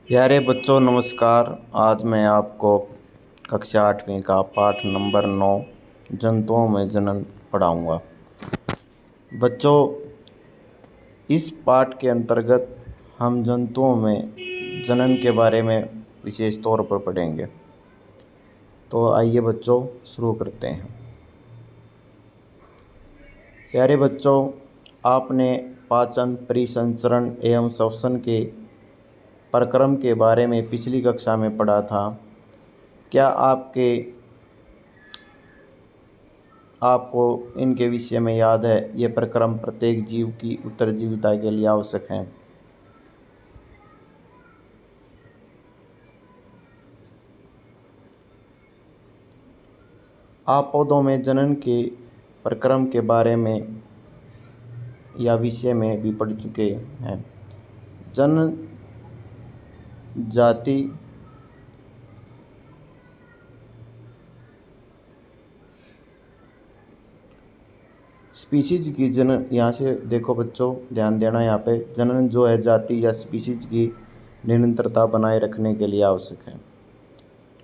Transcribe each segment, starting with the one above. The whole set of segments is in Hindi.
प्यारे बच्चों नमस्कार। आज मैं आपको कक्षा 8वीं का पाठ नंबर 9 जंतुओं में जनन पढ़ाऊंगा। बच्चों, इस पाठ के अंतर्गत हम जंतुओं में जनन के बारे में विशेष तौर पर पढ़ेंगे। तो आइए बच्चों शुरू करते हैं। प्यारे बच्चों, आपने पाचन, परिसंचरण एवं श्वसन के प्रक्रम के बारे में पिछली कक्षा में पढ़ा था। क्या आपको इनके विषय में याद है? ये प्रक्रम प्रत्येक जीव की उत्तरजीविता के लिए आवश्यक हैं। आप पौधों में जनन के प्रक्रम के बारे में या विषय में भी पढ़ चुके हैं। जनन जाति स्पीशीज की जनन, यहाँ से देखो बच्चों, ध्यान देना। यहाँ पे जनन जो है जाति या स्पीशीज की निरंतरता बनाए रखने के लिए आवश्यक है।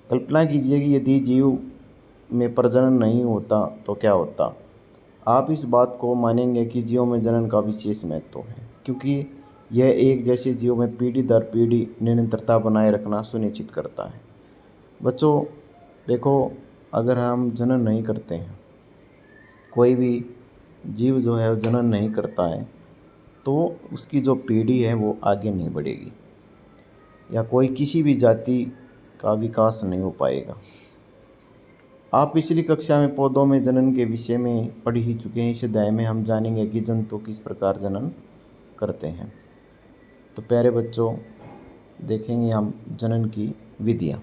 कल्पना कीजिए कि यदि जीव में प्रजनन नहीं होता तो क्या होता। आप इस बात को मानेंगे कि जीवों में जनन का विशेष महत्व है, क्योंकि यह एक जैसे जीव में पीढ़ी दर पीढ़ी निरंतरता बनाए रखना सुनिश्चित करता है। बच्चों देखो, अगर हम जनन नहीं करते हैं, कोई भी जीव जो है जनन नहीं करता है, तो उसकी जो पीढ़ी है वो आगे नहीं बढ़ेगी या कोई किसी भी जाति का विकास नहीं हो पाएगा। आप पिछली कक्षा में पौधों में जनन के विषय में पढ़ ही चुके हैं। इस अध्याय में हम जानेंगे कि जंतु किस प्रकार जनन करते हैं। तो प्यारे बच्चों, देखेंगे हम जनन की विधियाँ।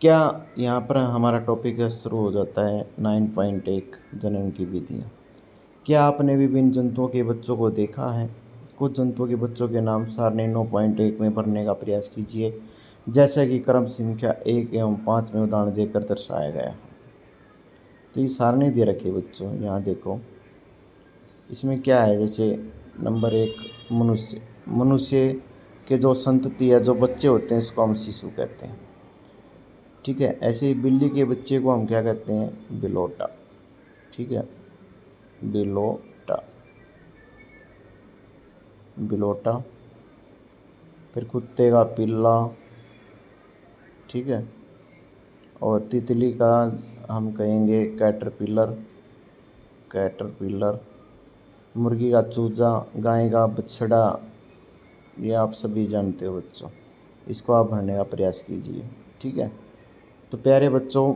क्या यहाँ पर हमारा टॉपिक शुरू हो जाता है 9.1 जनन की विधियाँ। क्या आपने विभिन्न जंतुओं के बच्चों को देखा है? कुछ जंतुओं के बच्चों के नाम सारणी 9.1 में भरने का प्रयास कीजिए, जैसे कि क्रम संख्या 1 एवं 5 में उदाहरण देकर दर्शाया गया है। तो ये सारणी दे रखी है बच्चों, यहाँ देखो। इसमें क्या है, जैसे नंबर 1 मनुष्य के जो संतति है, जो बच्चे होते हैं, इसको हम शिशु कहते हैं। ठीक है। ऐसे ही बिल्ली के बच्चे को हम क्या कहते हैं? बिलोटा। ठीक है, बिलोटा। फिर कुत्ते का पिल्ला। ठीक है। और तितली का हम कहेंगे कैटरपिलर। मुर्गी का चूजा, गाय का बछड़ा, ये आप सभी जानते हो बच्चों। इसको आप भरने का प्रयास कीजिए। ठीक है। तो प्यारे बच्चों,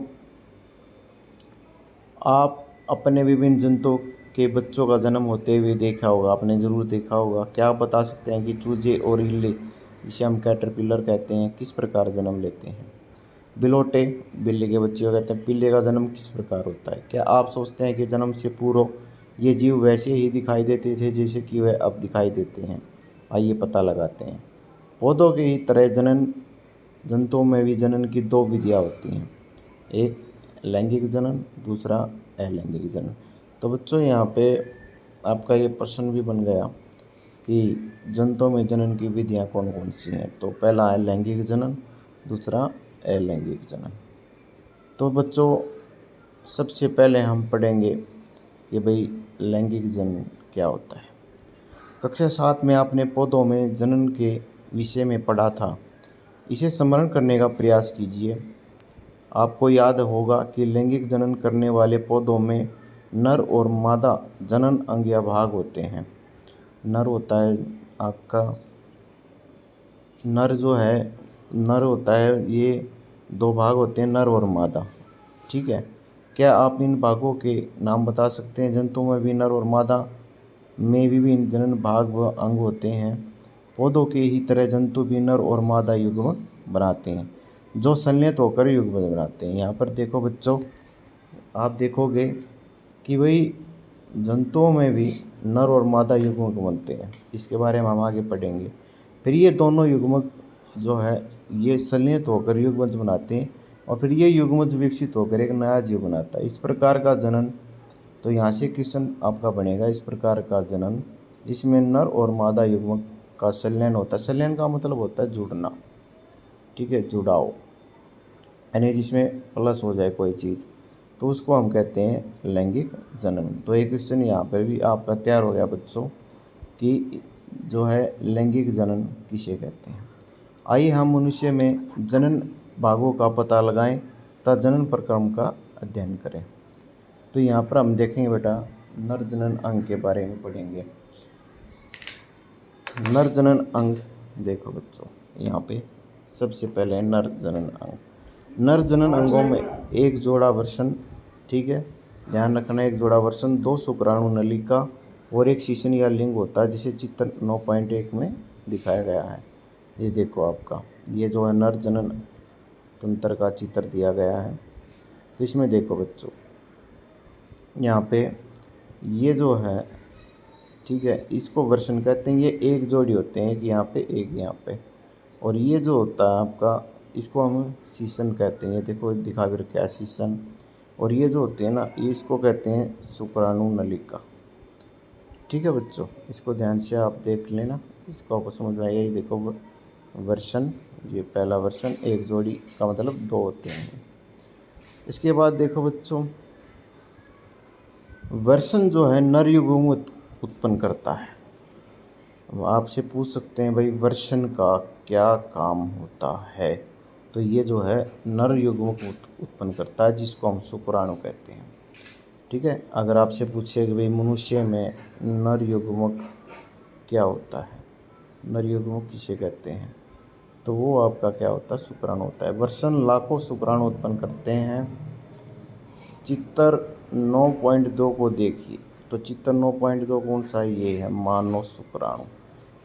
आप अपने विभिन्न जंतुओं के बच्चों का जन्म होते हुए देखा होगा, आपने ज़रूर देखा होगा। क्या आप बता सकते हैं कि चूजे और इल्ली, जिसे हम कैटरपिलर कहते हैं, किस प्रकार जन्म लेते हैं? बिलोटे, बिल्ली के बच्चे को कहते हैं, पिल्ले का जन्म किस प्रकार होता है? क्या आप सोचते हैं कि जन्म से पूर्व ये जीव वैसे ही दिखाई देते थे जैसे कि वह अब दिखाई देते हैं? आइए पता लगाते हैं। पौधों की ही तरह जंतुओं में भी जनन की 2 विधियाँ होती हैं, एक लैंगिक जनन, दूसरा अलैंगिक जनन। तो बच्चों, यहाँ पे आपका ये प्रश्न भी बन गया कि जंतुओं में जनन की विधियाँ कौन कौन सी हैं। तो पहला है लैंगिक जनन, दूसरा अलैंगिक जनन। तो बच्चों, सबसे पहले हम पढ़ेंगे कि भाई लैंगिक जनन क्या होता है। कक्षा 7 में आपने पौधों में जनन के विषय में पढ़ा था। इसे स्मरण करने का प्रयास कीजिए। आपको याद होगा कि लैंगिक जनन करने वाले पौधों में नर और मादा जनन अंग या भाग होते हैं। नर होता है आपका, नर होता है, ये 2 भाग होते हैं, नर और मादा। ठीक है। क्या आप इन भागों के नाम बता सकते हैं? जंतुओं में भी नर और मादा में विभिन्न जनन भाग व अंग होते हैं। पौधों के ही तरह जंतु भी नर और मादा युग्म बनाते हैं, जो संलयित होकर युग्म बनाते हैं। यहाँ पर देखो बच्चों, आप देखोगे कि भाई जंतुओं में भी नर और मादा युग्मक बनते हैं। इसके बारे में हम आगे पढ़ेंगे। फिर ये दोनों युग्मक जो है, ये संलयित होकर युग्मज बनाते हैं, और फिर ये युग्मज विकसित होकर एक नया जीव बनाता है। इस प्रकार का जनन, तो यहाँ से क्वेश्चन आपका बनेगा, इस प्रकार का जनन जिसमें नर और मादा युग्मक का संलयन होता है। संलयन का मतलब होता है जुड़ना, ठीक है, जुड़ाव, यानी जिसमें प्लस हो जाए कोई चीज़, तो उसको हम कहते हैं लैंगिक जनन। तो एक क्वेश्चन यहाँ पर भी आपका तैयार हो गया बच्चों कि जो है लैंगिक जनन किसे कहते हैं। आइए हम मनुष्य में जनन भागों का पता लगाएं तथा जनन प्रक्रम का अध्ययन करें। तो यहाँ पर हम देखेंगे बेटा नर जनन अंग के बारे में पढ़ेंगे। नर जनन अंग देखो बच्चों, यहाँ पे सबसे पहले नर जनन अंग। नर जनन अंगों में एक जोड़ा वर्षण, ठीक है, ध्यान रखना, एक जोड़ा वर्षण, 2 शुक्राणु नलिका और एक शीशन या लिंग होता है, जिसे चित्र 9.1 में दिखाया गया है। ये देखो आपका ये जो है नर जनन तंत्र का चित्र दिया गया है। तो इसमें देखो बच्चों यहाँ पे ये जो है, ठीक है, इसको वर्षण कहते हैं। ये एक जोड़ी होते हैं, एक यहाँ पे एक यहाँ पे, और ये जो होता है आपका इसको हम शीशन कहते हैं। ये देखो दिखा भी रखा है शीशन। और ये जो होते हैं ना, ये इसको कहते हैं शुक्राणु नलिका, ठीक है बच्चों, इसको ध्यान से आप देख लेना, इसको आपको समझ में आएगा। ये देखो वर्षण, ये पहला वर्षण, एक जोड़ी का मतलब 2 होते हैं। इसके बाद देखो बच्चों वर्षण जो है नर युग्म उत्पन्न करता है। आपसे पूछ सकते हैं भाई वर्षण का क्या काम होता है। तो ये जो है नर युग्मक उत्पन्न करता है, जिसको हम शुक्राणु कहते हैं, ठीक है। अगर आपसे पूछे कि भाई मनुष्य में नर युग्मक क्या होता है, नर युग्मक किसे कहते हैं, तो वो आपका क्या होता है, शुक्राणु होता है। वर्षण लाखों शुक्राणु उत्पन्न करते हैं। चित्र 9.2 को देखिए, तो चित्र 9.2 कौन सा है, ये है मानव शुक्राणु।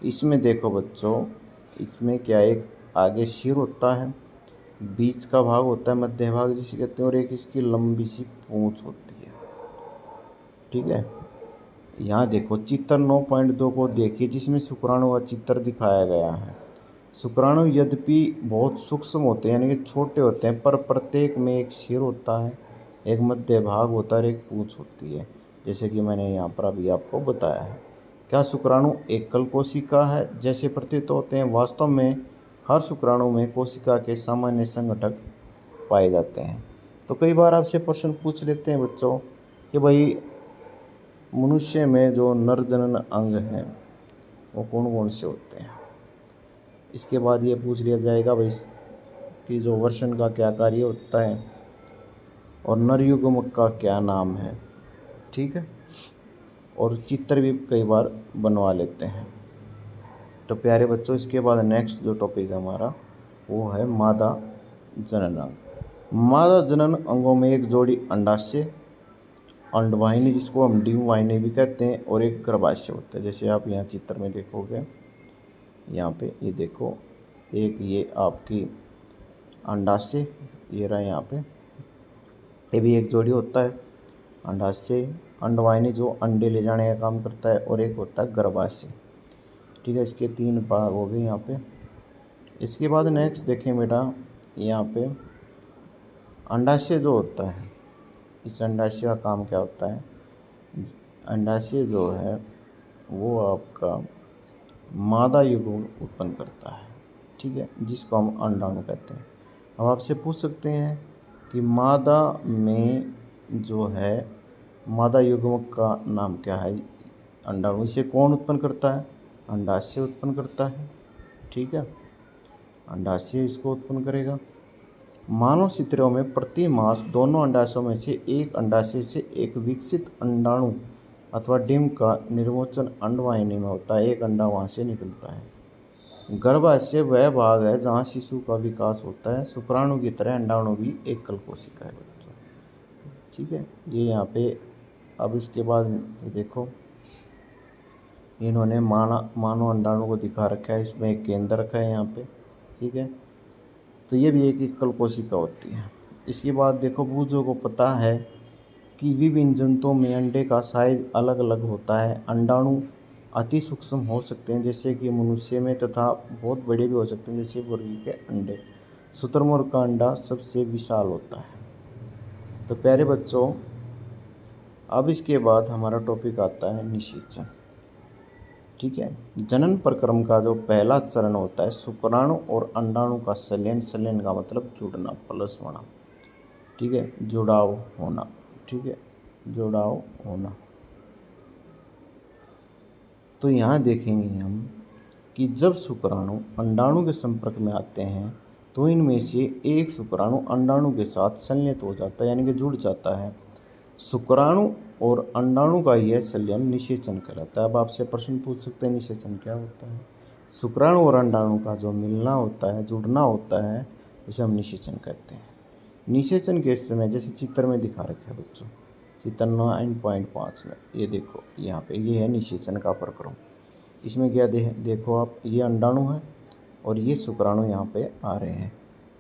इसमें देखो बच्चों, इसमें क्या एक आगे सिर होता है, बीच का भाग होता है, मध्य भाग जिसे कहते हैं, और एक इसकी लंबी सी पूंछ होती है, ठीक है। यहाँ देखो चित्र 9.2 को देखिए, जिसमें शुक्राणु का चित्र दिखाया गया है। शुक्राणु यद्यपि बहुत सूक्ष्म होते हैं, यानी कि छोटे होते हैं, पर प्रत्येक में एक सिर होता है, एक मध्य भाग होता है और एक पूंछ होती है, जैसे कि मैंने यहाँ पर अभी आपको बताया है। क्या शुक्राणु एकल कोशिका है जैसे प्रतीत होते हैं? वास्तव में हर शुक्राणु में कोशिका के सामान्य संघटक पाए जाते हैं। तो कई बार आपसे प्रश्न पूछ लेते हैं बच्चों कि भाई मनुष्य में जो नर जनन अंग हैं वो कौन कौन से होते हैं। इसके बाद ये पूछ लिया जाएगा भाई कि जो वर्षण का क्या कार्य होता है और नर युग्मक का क्या नाम है, ठीक है, और चित्र भी कई बार बनवा लेते हैं। तो प्यारे बच्चों इसके बाद नेक्स्ट जो टॉपिक है हमारा वो है मादा जनन अंग। मादा जनन अंगों में एक जोड़ी अंडाशय, अंडवाहिनी जिसको हम डिंब वाहिनी भी कहते हैं, और एक गर्भाशय होता है। जैसे आप यहाँ चित्र में देखोगे, यहाँ पे ये देखो एक ये आपकी अंडाशय, ये रहा यहाँ पे, ये भी एक जोड़ी होता है अंडाशय, अंडवाहिनी जो अंडे ले जाने का काम करता है, और एक होता है गर्भाशय, ठीक है। इसके 3 भाग हो गए यहाँ पे। इसके बाद नेक्स्ट देखें बेटा, यहाँ पे अंडाशय जो होता है, इस अंडाशय का काम क्या होता है। अंडाशय जो है वो आपका मादा युग्म उत्पन्न करता है, ठीक है, जिसको हम अंडाणु कहते हैं। अब आपसे पूछ सकते हैं कि मादा में जो है मादा युग्मक का नाम क्या है, अंडाणु। इसे कौन उत्पन्न करता है? अंडाशय उत्पन्न करता है, ठीक है, अंडाशय इसको उत्पन्न करेगा। मानव शिशुओं में प्रति मास दोनों अंडाशयों में से एक अंडाशय से एक विकसित अंडाणु अथवा डिंब का निर्मोचन अंडवाहिनी में होता है। एक अंडा वहाँ से निकलता है। गर्भाशय वह भाग है जहाँ शिशु का विकास होता है। शुक्राणु की तरह अंडाणु भी एकल कोशिका है बच्चों, ठीक है। ये यहाँ पे अब इसके बाद देखो इन्होंने मानव अंडाणु को दिखा रखा है, इसमें एक केंद्र रखा है यहाँ पे, ठीक है। तो ये भी एक एकल कोशिका होती है। इसके बाद देखो बूझों को पता है कि विभिन्न जंतुओं में अंडे का साइज अलग अलग होता है। अंडाणु अति सूक्ष्म हो सकते हैं जैसे कि मनुष्य में, तथा बहुत बड़े भी हो सकते हैं जैसे मुर्गी के अंडे। शुतुरमुर्ग का अंडा सबसे विशाल होता है। तो प्यारे बच्चों अब इसके बाद हमारा टॉपिक आता है निषेचन। ठीक है। जनन प्रक्रम का जो पहला चरण होता है शुक्राणु और अंडाणु का संलयन, संलयन का मतलब जुड़ना, प्लस होना, ठीक है, जुड़ाव होना, ठीक है, जुड़ाव होना। तो यहाँ देखेंगे हम कि जब शुक्राणु अंडाणु के संपर्क में आते हैं तो इनमें से एक शुक्राणु अंडाणु के साथ संलयित हो जाता है, यानी कि जुड़ जाता है। शुक्राणु और अंडाणु का यह संलयन निषेचन कहलाता है। अब आपसे प्रश्न पूछ सकते हैं निषेचन क्या होता है। शुक्राणु और अंडाणु का जो मिलना होता है, जुड़ना होता है, उसे हम निषेचन कहते हैं। निषेचन के समय जैसे चित्र में दिखा रखा है बच्चों, चित्र 9.5 में ये देखो, यहाँ पे ये है निषेचन का प्रक्रम। इसमें क्या देखो आप, ये अंडाणु है और ये शुक्राणु यहाँ पे आ रहे हैं,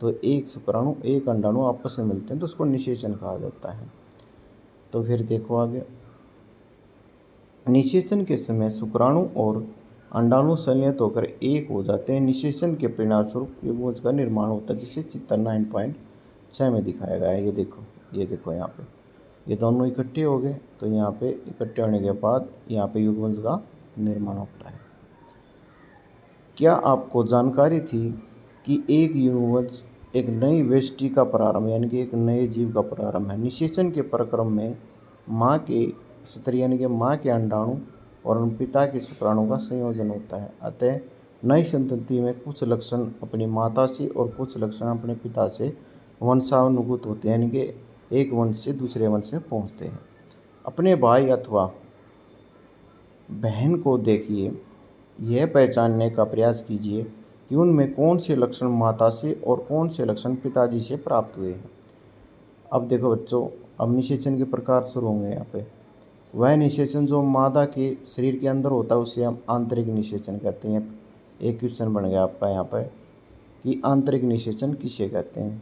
तो एक शुक्राणु एक अंडाणु आपस में मिलते हैं तो उसको निषेचन कहा जाता है। तो फिर देखो आगे, निषेचन के समय शुक्राणु और अंडाणु संलयित होकर एक हो जाते हैं। निषेचन के परिणामस्वरूप युग्मज का निर्माण होता है, जिसे चित्र 9.6 में दिखाया गया है। ये देखो यहाँ पे ये दोनों इकट्ठे हो गए, तो यहाँ पे इकट्ठे होने के बाद यहाँ पे युग्मज का निर्माण होता है। क्या आपको जानकारी थी कि एक युग्मज एक नई व्यष्टि का प्रारंभ, यानी कि एक नए जीव का प्रारंभ है। निषेचन के प्रक्रम में माँ के स्त्री यानी कि माँ के अंडाणु और पिता के शुक्राणु का संयोजन होता है। अतः नई संतति में कुछ लक्षण अपनी माता से और कुछ लक्षण अपने पिता से वंशानुगत होते हैं, यानी कि एक वंश से दूसरे वंश में पहुँचते हैं। अपने भाई अथवा बहन को देखिए, यह पहचानने का प्रयास कीजिए कि उनमें कौन से लक्षण माता से और कौन से लक्षण पिताजी से प्राप्त हुए हैं। अब देखो बच्चों, अब निषेचन के प्रकार शुरू होंगे यहाँ पे। वह निषेचन जो मादा के शरीर के अंदर होता है उसे हम आंतरिक निषेचन कहते हैं। एक क्वेश्चन बन गया आपका यहाँ पर कि आंतरिक निषेचन किसे कहते हैं।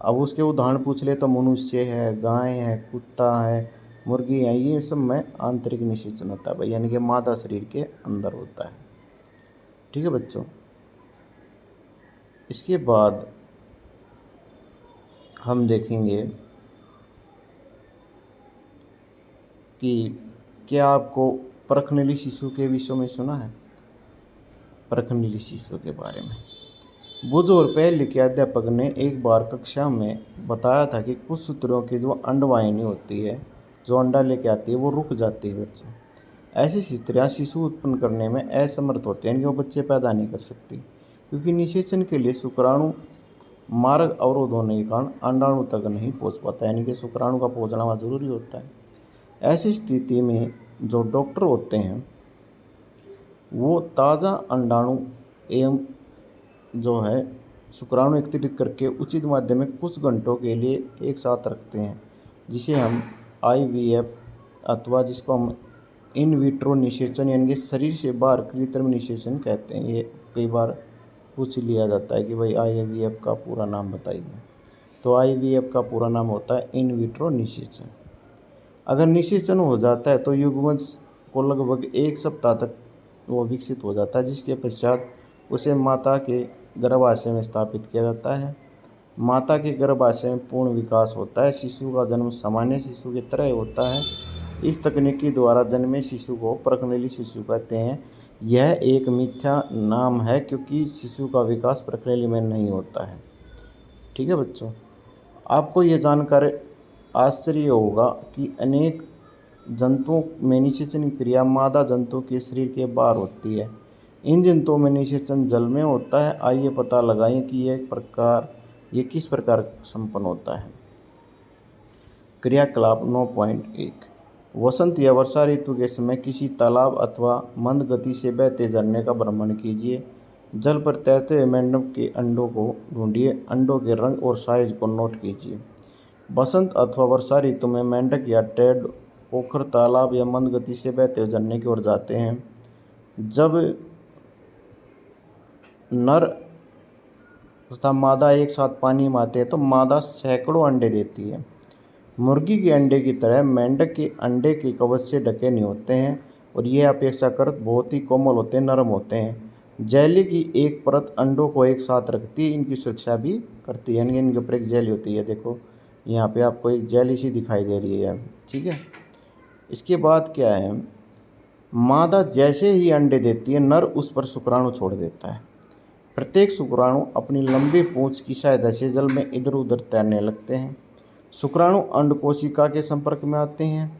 अब उसके उदाहरण पूछ ले तो मनुष्य है, गाय है, कुत्ता है, मुर्गी है, ये सब में आंतरिक निषेचन होता है भाई, यानी कि मादा शरीर के अंदर होता है। ठीक है बच्चों, इसके बाद हम देखेंगे कि क्या आपको परखनली शिशु के विषय में सुना है। परखनली शिशु के बारे में बुध और पहले के अध्यापक ने एक बार कक्षा में बताया था कि कुछ सूत्रों की जो अंडवाहिनी होती है, जो अंडा लेके आती है, वो रुक जाती है बच्चों। ऐसी स्त्रियाँ शिशु उत्पन्न करने में असमर्थ होते हैं, यानी कि वो बच्चे पैदा नहीं कर सकती, क्योंकि निषेचन के लिए शुक्राणु मार्ग अवरोध होने के कारण अंडाणु तक नहीं पहुंच पाता, यानी कि शुक्राणु का पहुंचना वहाँ जरूरी होता है। ऐसी स्थिति में जो डॉक्टर होते हैं वो ताज़ा अंडाणु एवं जो है शुक्राणु एकत्रित करके उचित माध्यम में कुछ घंटों के लिए एक साथ रखते हैं, जिसे हम IVF अथवा जिसको हम इन विट्रो निषेचन यानी कि शरीर से बाहर कृत्रिम निषेचन कहते हैं। ये कई बार पूछ लिया जाता है कि भाई IVF का पूरा नाम बताइए, तो IVF का पूरा नाम होता है इन विट्रो निषेचन। अगर निषेचन हो जाता है तो युग्मज को लगभग 1 सप्ताह तक वो विकसित हो जाता है, जिसके पश्चात उसे माता के गर्भाशय में स्थापित किया जाता है। माता के गर्भाशय में पूर्ण विकास होता है। शिशु का जन्म सामान्य शिशु की तरह होता है। इस तकनीकी द्वारा जन्मे शिशु को परखनली शिशु कहते हैं। यह एक मिथ्या नाम है क्योंकि शिशु का विकास परखनली में नहीं होता है। ठीक है बच्चों, आपको ये जानकर आश्चर्य होगा कि अनेक जंतुओं में निषेचन की क्रिया मादा जंतु के शरीर के बाहर होती है। इन जंतुओं में निषेचन जल में होता है। आइए पता लगाएं कि ये किस प्रकार संपन्न होता है। क्रियाकलाप 9.1 वसंत या वर्षा ऋतु के समय किसी तालाब अथवा मंद गति से बहते झरने का भ्रमण कीजिए। जल पर तैरते हुए मेंढक के अंडों को ढूंढिए। अंडों के रंग और साइज को नोट कीजिए। बसंत अथवा वर्षा ऋतु में मेंढक या टेड पोखर, तालाब या मंद गति से बहते हुए झरने की ओर जाते हैं। जब नर तथा मादा एक साथ पानी में आते हैं तो मादा सैकड़ों अंडे देती है। मुर्गी के अंडे की तरह मेंढक के अंडे के कवच से ढके नहीं होते हैं और ये अपेक्षाकृत बहुत ही कोमल होते हैं, नरम होते हैं। जेली की एक परत अंडों को एक साथ रखती है, इनकी सुरक्षा भी करती है, यानी इनके ऊपर एक जेली होती है। देखो यहाँ पे आपको एक जेली सी दिखाई दे रही है। ठीक है, इसके बाद क्या है मादा जैसे ही अंडे देती है, नर उस पर शुक्राणु छोड़ देता है। प्रत्येक शुक्राणु अपनी लंबी पूंछ की सहायता से जल में इधर उधर तैरने लगते हैं। शुक्राणु अंड कोशिका के संपर्क में आते हैं,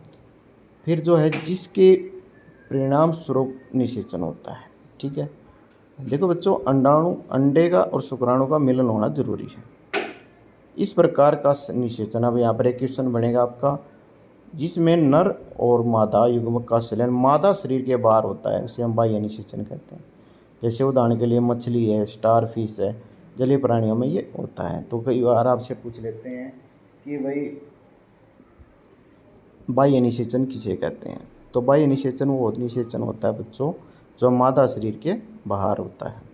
फिर जो है जिसके परिणाम स्वरूप निषेचन होता है। ठीक है, देखो बच्चों, अंडाणु अंडे का और शुक्राणु का मिलन होना जरूरी है। इस प्रकार का निषेचन, अब यहाँ पर एक क्वेश्चन बनेगा आपका, जिसमें नर और मादा युग्मक का संलयन मादा शरीर के बाहर होता है, उसे हम बाह्य निषेचन कहते हैं। जैसे उदाहरण के लिए मछली है, स्टार फिश है, जलीय प्राणियों में ये होता है। तो कई बार आपसे पूछ लेते हैं कि भाई बाह्य निषेचन किसे कहते हैं। तो बाह्य निषेचन वो निषेचन होता है बच्चों जो मादा शरीर के बाहर होता है।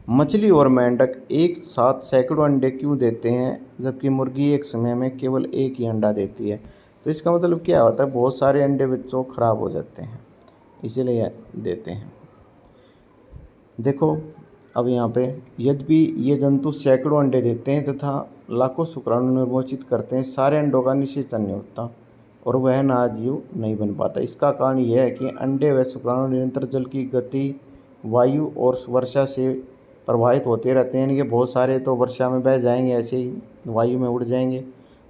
मछली और मेंढक एक साथ सैकड़ों अंडे क्यों देते हैं, जबकि मुर्गी एक समय में केवल एक ही अंडा देती है? तो इसका मतलब क्या होता है, बहुत सारे अंडे बच्चों खराब हो जाते हैं, इसीलिए देते हैं। देखो अब यहाँ पे, यद्यपि ये जंतु सैकड़ों अंडे देते हैं तथा लाखों शुक्राणु निर्मोचित करते हैं, सारे अंडों का निषेचन नहीं होता और वह नाजीव नहीं बन पाता। इसका कारण यह है कि अंडे व शुक्राणु निरंतर जल की गति, वायु और वर्षा से प्रभावित होते रहते हैं। यानी कि बहुत सारे तो वर्षा में बह जाएंगे, ऐसे ही वायु में उड़ जाएंगे।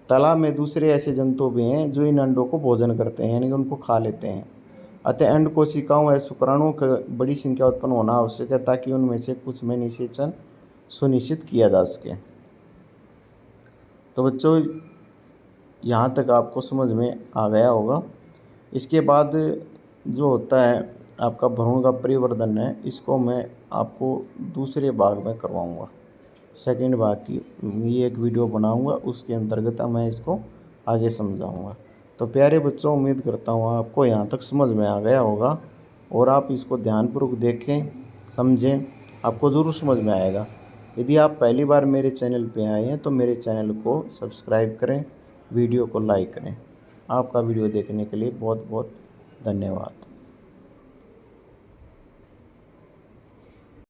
तालाब में दूसरे ऐसे जंतु भी हैं जो इन अंडों को भोजन करते हैं, यानी कि उनको खा लेते हैं। अतः अंड कोशिकाओं व शुक्राणुओं की बड़ी संख्या उत्पन्न होना आवश्यक है ताकि उनमें से कुछ में निषेचन सुनिश्चित किया जा सके। तो बच्चों यहाँ तक आपको समझ में आ गया होगा। इसके बाद जो होता है आपका भ्रूण का परिवर्धन है, इसको मैं आपको दूसरे भाग में करवाऊँगा, सेकंड भाग की ये एक वीडियो बनाऊँगा, उसके अंतर्गत मैं इसको आगे समझाऊँगा। तो प्यारे बच्चों, उम्मीद करता हूँ आपको यहाँ तक समझ में आ गया होगा और आप इसको ध्यानपूर्वक देखें, समझें, आपको ज़रूर समझ में आएगा। यदि आप पहली बार मेरे चैनल पे आए हैं तो मेरे चैनल को सब्सक्राइब करें, वीडियो को लाइक करें। आपका वीडियो देखने के लिए बहुत बहुत धन्यवाद।